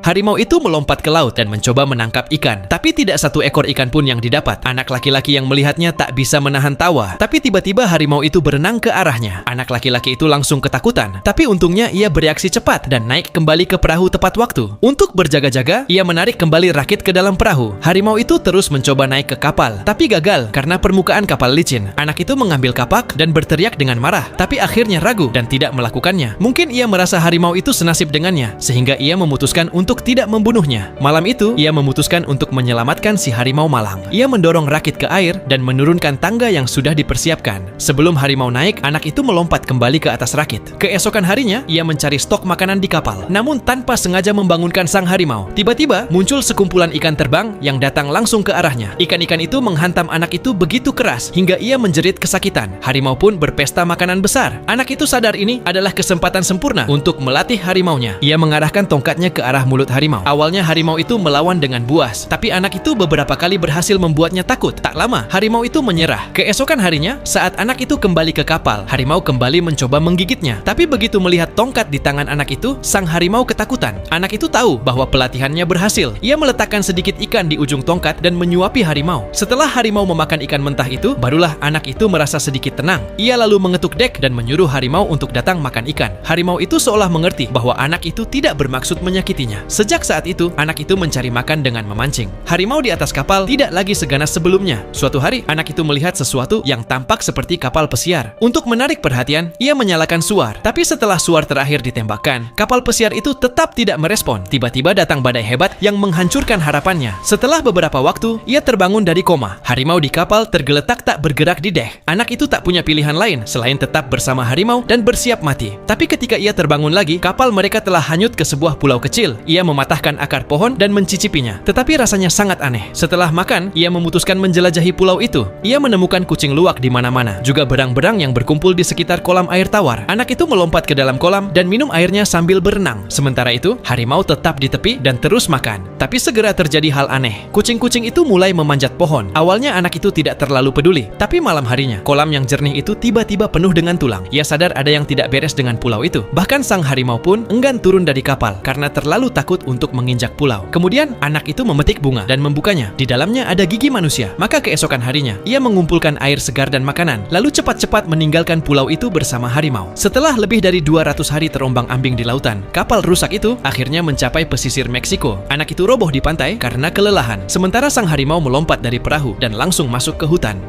Harimau itu melompat ke laut dan mencoba menangkap ikan. Tapi tidak satu ekor ikan pun yang didapat. Anak laki-laki yang melihatnya tak bisa menahan tawa. Tapi tiba-tiba harimau itu berenang ke arahnya. Anak laki-laki itu langsung ketakutan. Tapi untungnya ia bereaksi cepat dan naik kembali ke perahu tepat waktu. Untuk berjaga-jaga, ia menarik kembali rakit ke dalam perahu. Harimau itu terus mencoba naik ke kapal. Tapi gagal karena permukaan kapal licin. Anak itu mengambil kapak dan berteriak dengan marah. Tapi akhirnya ragu dan tidak melakukannya. Mungkin ia merasa harimau itu senasib dengannya, sehingga ia memutuskan untuk tidak membunuhnya. Malam itu, ia memutuskan untuk menyelamatkan si harimau malang. Ia mendorong rakit ke air dan menurunkan tangga yang sudah dipersiapkan. Sebelum harimau naik, anak itu melompat kembali ke atas rakit. Keesokan harinya, ia mencari stok makanan di kapal. Namun tanpa sengaja membangunkan sang harimau. Tiba-tiba, muncul sekumpulan ikan terbang yang datang langsung ke arahnya. Ikan-ikan itu menghantam anak itu begitu keras hingga ia menjerit kesakitan. Harimau pun berpesta makanan besar. Anak itu sadar ini adalah kesempatan sempurna untuk melatih harimaunya. Ia mengarahkan tongkatnya ke arah mulut harimau. Awalnya harimau itu melawan dengan buas, tapi anak itu beberapa kali berhasil membuatnya takut. Tak lama, harimau itu menyerah. Keesokan harinya, saat anak itu kembali ke kapal, harimau kembali mencoba menggigitnya. Tapi begitu melihat tongkat di tangan anak itu, sang harimau ketakutan. Anak itu tahu bahwa pelatihannya berhasil. Ia meletakkan sedikit ikan di ujung tongkat dan menyuapi harimau. Setelah harimau memakan ikan mentah itu, barulah anak itu merasa sedikit tenang. Ia lalu mengetuk dek dan menyuruh harimau untuk datang makan ikan. Harimau itu seolah mengerti bahwa anak itu tidak bermaksud menyakitinya. Sejak saat itu, anak itu mencari makan dengan memancing. Harimau di atas kapal tidak lagi seganas sebelumnya. Suatu hari, anak itu melihat sesuatu yang tampak seperti kapal pesiar. Untuk menarik perhatian, ia menyalakan suar. Tapi setelah suar terakhir ditembakkan, kapal pesiar itu tetap tidak merespon. Tiba-tiba datang badai hebat yang menghancurkan harapannya. Setelah beberapa waktu, ia terbangun dari koma. Harimau di kapal tergeletak tak bergerak di dek. Anak itu tak punya pilihan lain selain tetap bersama harimau dan bersiap mati. Tapi ketika ia terbangun lagi, kapal mereka telah hanyut ke sebuah pulau kecil. Ia mematahkan akar pohon dan mencicipinya. Tetapi rasanya sangat aneh. Setelah makan, ia memutuskan menjelajahi pulau itu. Ia menemukan kucing luwak di mana-mana, juga berang-berang yang berkumpul di sekitar kolam air tawar. Anak itu melompat ke dalam kolam dan minum airnya sambil berenang. Sementara itu, harimau tetap di tepi dan terus makan. Tapi segera terjadi hal aneh. Kucing-kucing itu mulai memanjat pohon. Awalnya anak itu tidak terlalu peduli. Tapi malam harinya, kolam yang jernih itu tiba-tiba penuh dengan tulang. Ia sadar ada yang tidak beres dengan pulau itu. Bahkan sang harimau pun enggan turun dari kapal karena terlalu takut untuk menginjak pulau. Kemudian, anak itu memetik bunga dan membukanya. Di dalamnya ada gigi manusia. Maka keesokan harinya, ia mengumpulkan air segar dan makanan, lalu cepat-cepat meninggalkan pulau itu bersama harimau. Setelah lebih dari 200 hari terombang-ambing di lautan, kapal rusak itu akhirnya mencapai pesisir Meksiko. Anak itu roboh di pantai karena kelelahan. Sementara sang harimau melompat dari perahu dan langsung masuk ke hutan.